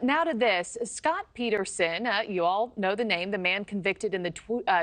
Now to this, Scott Peterson, you all know the name, the man convicted in the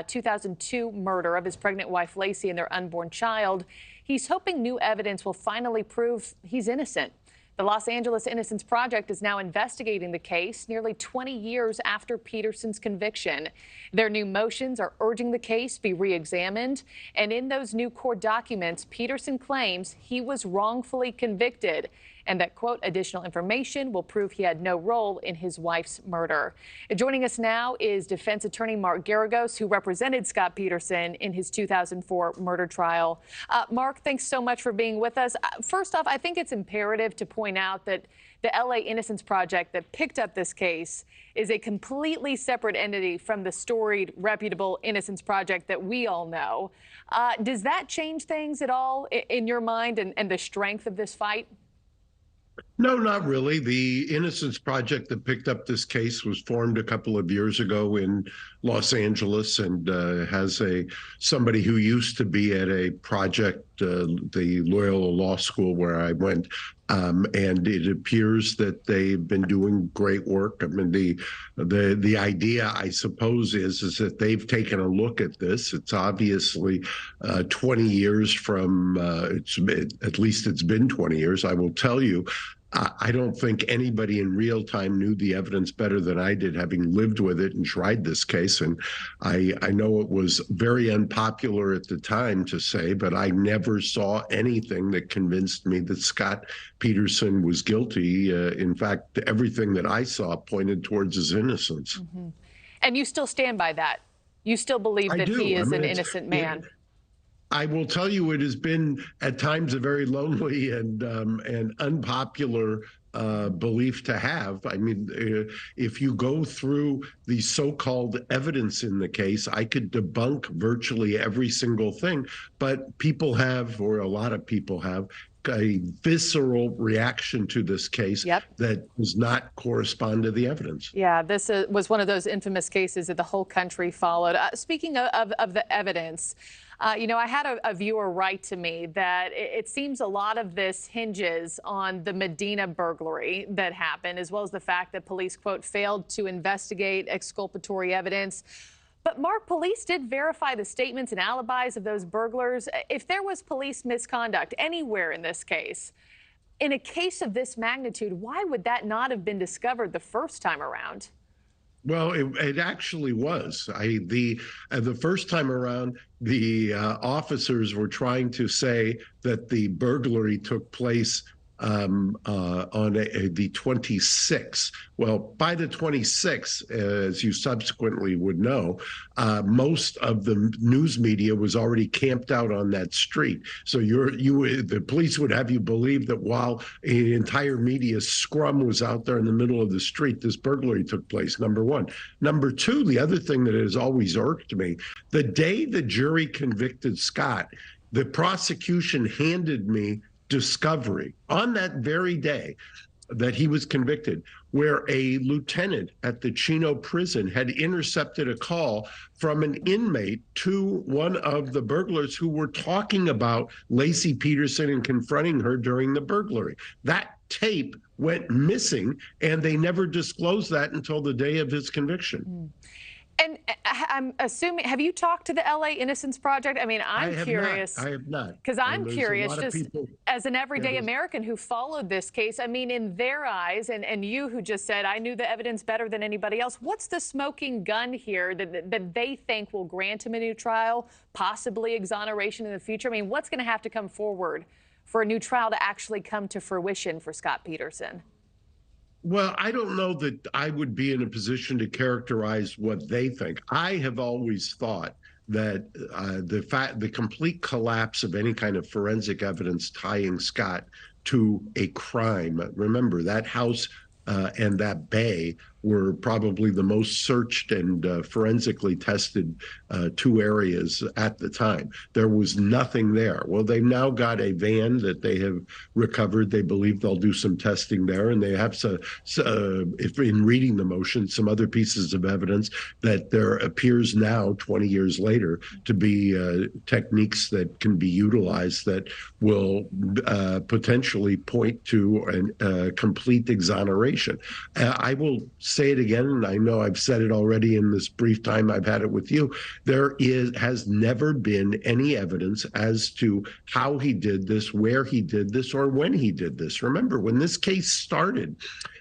2002 murder of his pregnant wife Lacey and their unborn child. He's hoping new evidence will finally prove he's innocent. The Los Angeles Innocence Project is now investigating the case nearly 20 years after Peterson's conviction. Their new motions are urging the case be re-examined. And in those new court documents, Peterson claims he was wrongfully convicted and that, quote, additional information will prove he had no role in his wife's murder. Joining us now is defense attorney Mark Geragos, who represented Scott Peterson in his 2004 murder trial. Mark, thanks so much for being with us. First off, I think it's imperative to point out that the LA Innocence Project that picked up this case is a completely separate entity from the storied, reputable Innocence Project that we all know. Does that change things at all in your mind and the strength of this fight? No, not really. The Innocence Project that picked up this case was formed a couple of years ago in Los Angeles and has somebody who used to be at a project, the Loyola Law School where I went, and it appears that they've been doing great work. I mean, the idea, I suppose, is that they've taken a look at this. It's obviously 20 years from, at least it's been 20 years. I will tell you, I don't think anybody in real time knew the evidence better than I did, having lived with it and tried this case. And I know it was very unpopular at the time to say, but I never saw anything that convinced me that Scott Peterson was guilty. In fact, everything that I saw pointed towards his innocence. Mm-hmm. And you still stand by that? You still believe that he is an innocent man? I will tell you, it has been at times a very lonely and unpopular belief to have. I mean, if you go through the so-called evidence in the case, I could debunk virtually every single thing, but people have, or a lot of people have, a visceral reaction to this case that does not correspond to the evidence. Yeah, this was one of those infamous cases that the whole country followed. Speaking of the evidence, you know, I had a viewer write to me that it seems a lot of this hinges on the Medina burglary that happened, as well as the fact that police, quote, failed to investigate exculpatory evidence. But, Mark, police did verify the statements and alibis of those burglars. If there was police misconduct anywhere in this case, in a case of this magnitude, why would that not have been discovered the first time around? Well, it actually was. The first time around, the officers were trying to say that the burglary took place on the 26th. Well, by the 26th, as you subsequently would know, most of the news media was already camped out on that street. So the police would have you believe that while an entire media scrum was out there in the middle of the street, this burglary took place, number one. Number two, the other thing that has always irked me, the day the jury convicted Scott, the prosecution handed me discovery on that very day that he was convicted, where a lieutenant at the Chino prison had intercepted a call from an inmate to one of the burglars who were talking about Lacey Peterson and confronting her during the burglary. That tape went missing, and they never disclosed that until the day of his conviction. And I'm assuming, have you talked to the LA Innocence Project? I mean, I'm curious. I have not. Because I'm curious, just as an everyday American who followed this case, I mean, in their eyes, and you who just said, I knew the evidence better than anybody else, what's the smoking gun here that they think will grant him a new trial, possibly exoneration in the future? I mean, what's going to have to come forward for a new trial to actually come to fruition for Scott Peterson? Well, I don't know that I would be in a position to characterize what they think. I have always thought that the complete collapse of any kind of forensic evidence tying Scott to a crime. Remember, that house and that bay were probably the most searched and forensically tested two areas at the time. There was nothing there. Well, they've now got a van that they have recovered. They believe they'll do some testing there, and they have if in reading the motion, some other pieces of evidence that there appears now, 20 years later, to be techniques that can be utilized that will potentially point to a complete exoneration. situation. I will say it again, and I know I've said it already in this brief time I've had it with you. Has never been any evidence as to how he did this, where he did this, or when he did this. Remember, when this case started,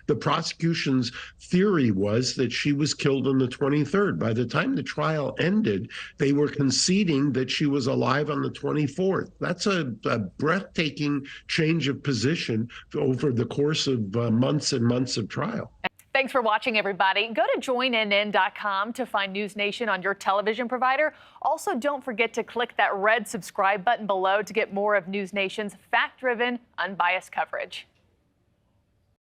the prosecution's theory was that she was killed on the 23rd. By the time the trial ended, they were conceding that she was alive on the 24th. That's a breathtaking change of position over the course of months and months of trial. Thanks for watching, everybody. Go to joinnn.com to find NewsNation on your television provider. Also, don't forget to click that red subscribe button below to get more of NewsNation's fact-driven, unbiased coverage.